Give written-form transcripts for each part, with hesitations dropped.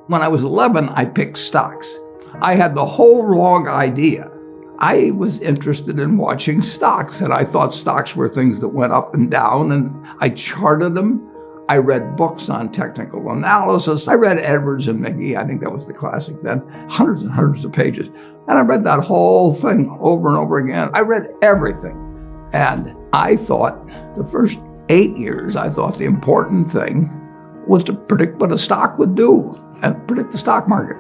When I was 11, I picked stocks. I had the whole wrong idea. I was interested in watching stocks, and I thought stocks were things that went up and down, and I charted them. I read books on technical analysis. I read Edwards and McGee. I think that was the classic then, hundreds and hundreds of pages. And I read that whole thing over and over again. I read everything. And I thought the first 8 years, I thought the important thing was to predict what a stock would do and predict the stock market.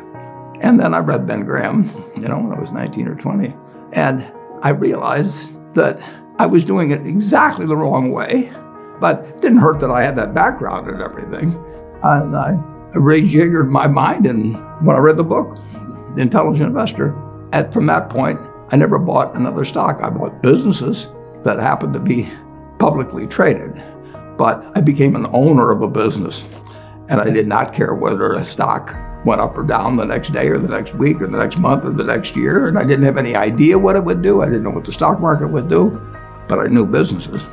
And then I read Ben Graham, when I was 19 or 20. And I realized that I was doing it exactly the wrong way, but it didn't hurt that I had that background and everything. And I rejiggered my mind, and when I read the book, The Intelligent Investor, from that point, I never bought another stock. I bought businesses that happened to be publicly traded, but I became an owner of a business, and I did not care whether a stock went up or down the next day or the next week or the next month or the next year, and I didn't have any idea what it would do. I didn't know what the stock market would do, but I knew businesses.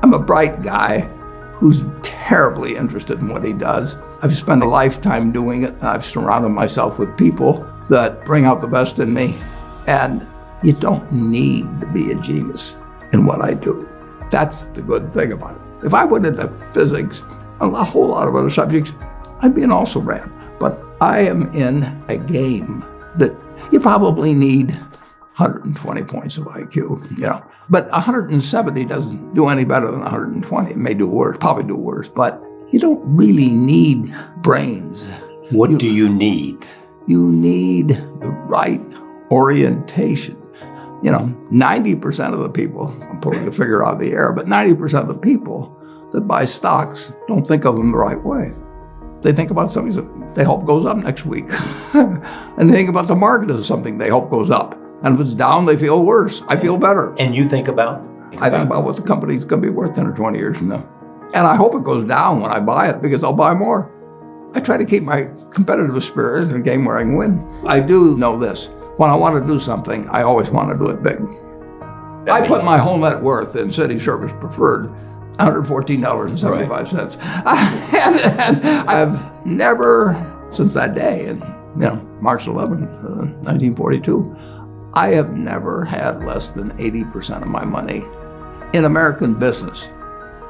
I'm a bright guy who's terribly interested in what he does. I've spent a lifetime doing it, and I've surrounded myself with people that bring out the best in me. And you don't need to be a genius in what I do. That's the good thing about it. If I went into physics and a whole lot of other subjects, I'd be an also-ran. But I am in a game that you probably need 120 points of IQ, But 170 doesn't do any better than 120. It may do worse, probably do worse, but you don't really need brains. What do you need? You need the right orientation. 90% of the people, I'm pulling a figure out of the air, but 90% of the people that buy stocks don't think of them the right way. They think about something that they hope goes up next week. And they think about the market as something they hope goes up. And if it's down, they feel worse. I feel better. And you think about? I think about what the company's going to be worth 10 or 20 years from now. And I hope it goes down when I buy it, because I'll buy more. I try to keep my competitive spirit in a game where I can win. I do know this. When I want to do something, I always want to do it big. I put my whole net worth in City Service Preferred, $114.75. Right. And I've never, since that day, and March 11th, 1942, I have never had less than 80% of my money in American business.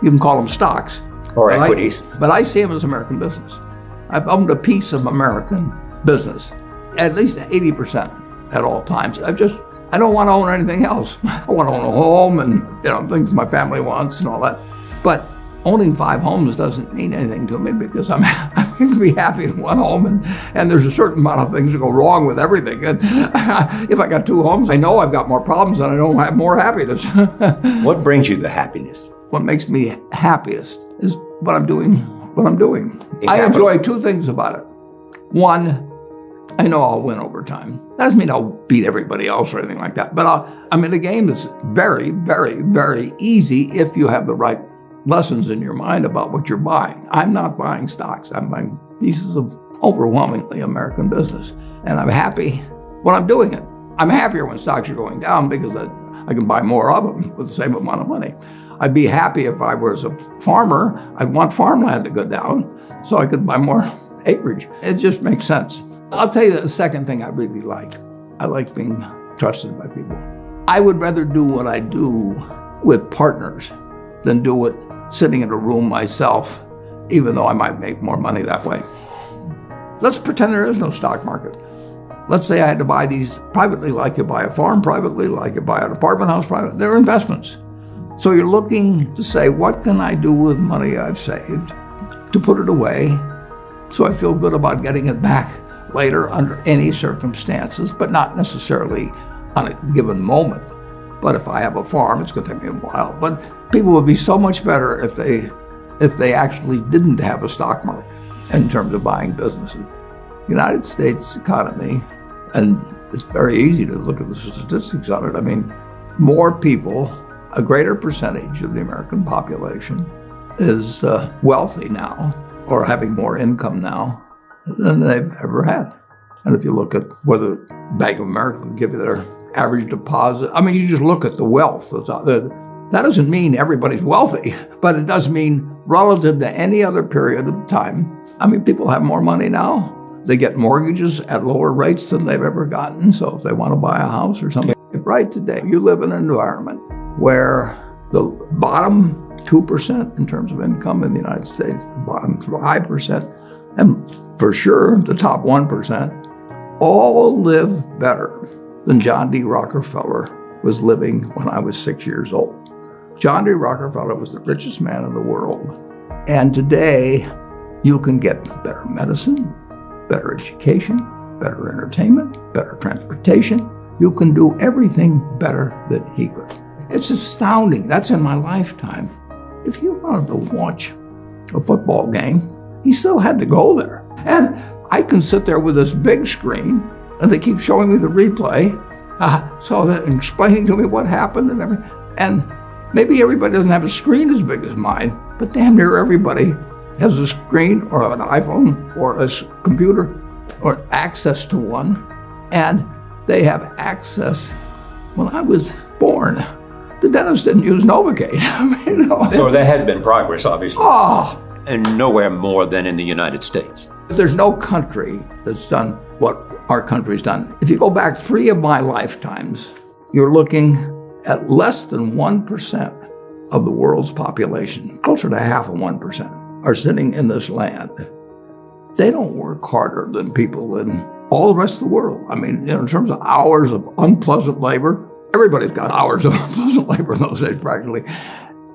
You can call them stocks. Or equities. But I see them as American business. I've owned a piece of American business, at least 80% at all times. I don't want to own anything else. I want to own a home and things my family wants and all that. But owning 5 homes doesn't mean anything to me, because I can be happy in one home, and there's a certain amount of things that go wrong with everything. And if I got 2 homes, I know I've got more problems and I don't have more happiness. What brings you the happiness? What makes me happiest is what I'm doing. I enjoy 2 things about it. One, I know I'll win over time. That doesn't mean I'll beat everybody else or anything like that. But I'm in a game that's very, very, very easy if you have the right lessons in your mind about what you're buying. I'm not buying stocks. I'm buying pieces of overwhelmingly American business. And I'm happy when I'm doing it. I'm happier when stocks are going down, because I can buy more of them with the same amount of money. I'd be happy if I was a farmer. I'd want farmland to go down so I could buy more acreage. It just makes sense. I'll tell you the second thing I really like. I like being trusted by people. I would rather do what I do with partners than do it sitting in a room myself, even though I might make more money that way. Let's pretend there is no stock market. Let's say I had to buy these privately, like you buy a farm privately, like you buy an apartment house privately. They're investments. So you're looking to say, what can I do with money I've saved to put it away so I feel good about getting it back later under any circumstances, but not necessarily on a given moment. But if I have a farm, it's going to take me a while. But people would be so much better if they actually didn't have a stock market in terms of buying businesses. The United States economy, and it's very easy to look at the statistics on it. I mean, more people, a greater percentage of the American population is wealthy now, or having more income now than they've ever had. And if you look at whether Bank of America would give you their average deposit, I mean, you just look at the wealth that's out there. That doesn't mean everybody's wealthy, but it does mean relative to any other period of time, I mean, people have more money now. They get mortgages at lower rates than they've ever gotten. So if they want to buy a house or something, right today, you live in an environment where the bottom 2% in terms of income in the United States, the bottom 5%, and for sure the top 1%, all live better than John D. Rockefeller was living when I was 6 years old. John D. Rockefeller was the richest man in the world. And today, you can get better medicine, better education, better entertainment, better transportation. You can do everything better than he could. It's astounding. That's in my lifetime. If you wanted to watch a football game, he still had to go there. And I can sit there with this big screen, and they keep showing me the replay, so that explaining to me what happened and everything. And maybe everybody doesn't have a screen as big as mine, but damn near everybody has a screen or an iPhone or a computer or access to one. And they have access. When I was born, the dentist didn't use Novocaine. So there has been progress, obviously. Oh! And nowhere more than in the United States. There's no country that's done what our country's done. If you go back 3 of my lifetimes, you're looking at less than 1% of the world's population, closer to half of 1%, are sitting in this land. They don't work harder than people in all the rest of the world. I mean, in terms of hours of unpleasant labor, everybody's got hours of unpleasant labor in those days practically.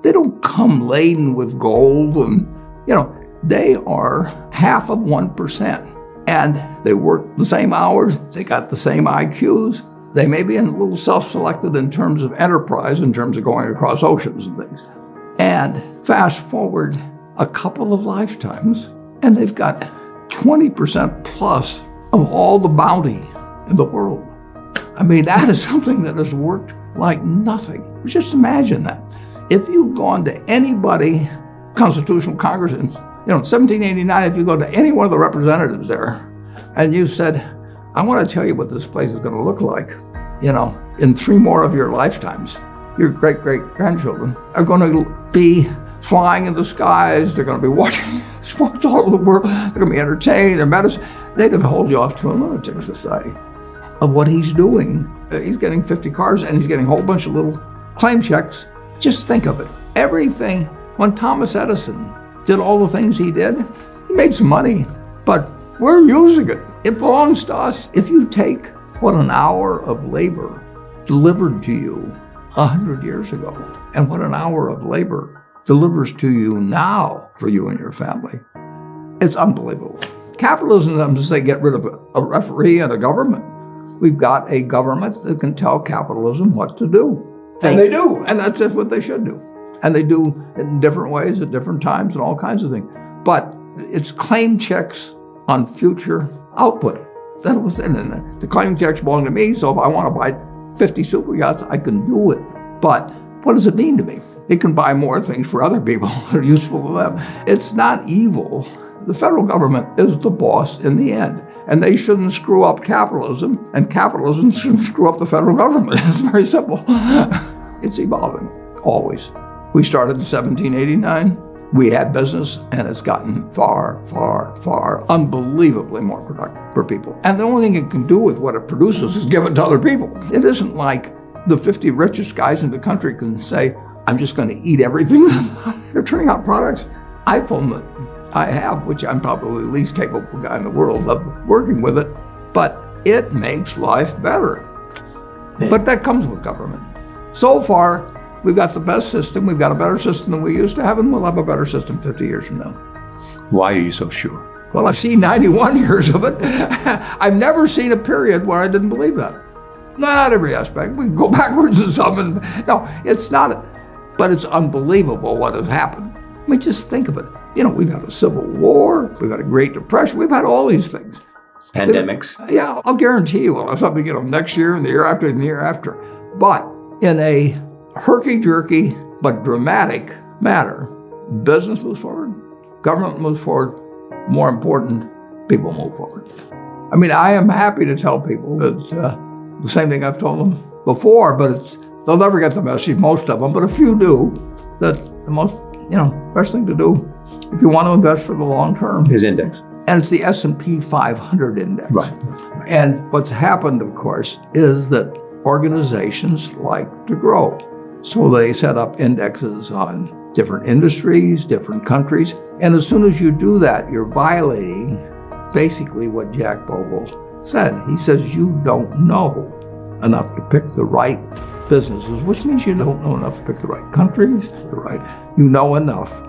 They don't come laden with gold and, they are half of 1%. And they work the same hours, they got the same IQs. They may be a little self-selected in terms of enterprise, in terms of going across oceans and things. And fast forward a couple of lifetimes, and they've got 20% plus of all the bounty in the world. I mean, that is something that has worked like nothing. Just imagine that. If you've gone to anybody, Constitutional Congress, in 1789, if you go to any one of the representatives there, and you said, I want to tell you what this place is going to look like, in 3 more of your lifetimes, your great-great-grandchildren are going to be flying in the skies, they're going to be watching sports all over the world, they're going to be entertained, their medicine. They'd have held you off to a lunatic society of what he's doing. He's getting 50 cars and he's getting a whole bunch of little claim checks. Just think of it. Everything, when Thomas Edison did all the things he did, he made some money, but we're using it. It belongs to us. If you take what an hour of labor delivered to you 100 years ago and what an hour of labor delivers to you now for you and your family, it's unbelievable. Capitalism doesn't say get rid of a referee and a government. We've got a government that can tell capitalism what to do. And they do, and that's just what they should do. And they do it in different ways at different times and all kinds of things. But it's claim checks on future output. That was, and the claim checks belong to me, so if I want to buy 50 super yachts, I can do it. But what does it mean to me? It can buy more things for other people that are useful to them. It's not evil. The federal government is the boss in the end. And they shouldn't screw up capitalism, and capitalism shouldn't screw up the federal government. It's very simple. It's evolving, always. We started in 1789. We had business, and it's gotten far, far, far, unbelievably more productive for people. And the only thing it can do with what it produces is give it to other people. It isn't like the 50 richest guys in the country can say, I'm just going to eat everything. They're turning out products. iPhone that I have, which I'm probably the least capable guy in the world of working with it, but it makes life better. But that comes with government. So far, we've got the best system. We've got a better system than we used to have, and we'll have a better system 50 years from now. Why are you so sure? Well, I've seen 91 years of it. I've never seen a period where I didn't believe that. Not every aspect. We can go backwards in some, and no, it's not. But it's unbelievable what has happened. I mean, just think of it. We've had a civil war, we've had a Great Depression, we've had all these things. Pandemics. Yeah, I'll guarantee you we'll have something, next year and the year after and the year after. But in a herky-jerky but dramatic manner, business moves forward, government moves forward, more important, people move forward. I mean, I am happy to tell people that the same thing I've told them before, but they'll never get the message, most of them, but a few do, that the most, best thing to do If you want to invest for the long term, His index. and it's the S&P 500 index. Right. And what's happened, of course, is that organizations like to grow. So they set up indexes on different industries, different countries. And as soon as you do that, you're violating basically what Jack Bogle said. He says you don't know enough to pick the right businesses, which means you don't know enough to pick the right countries, you know enough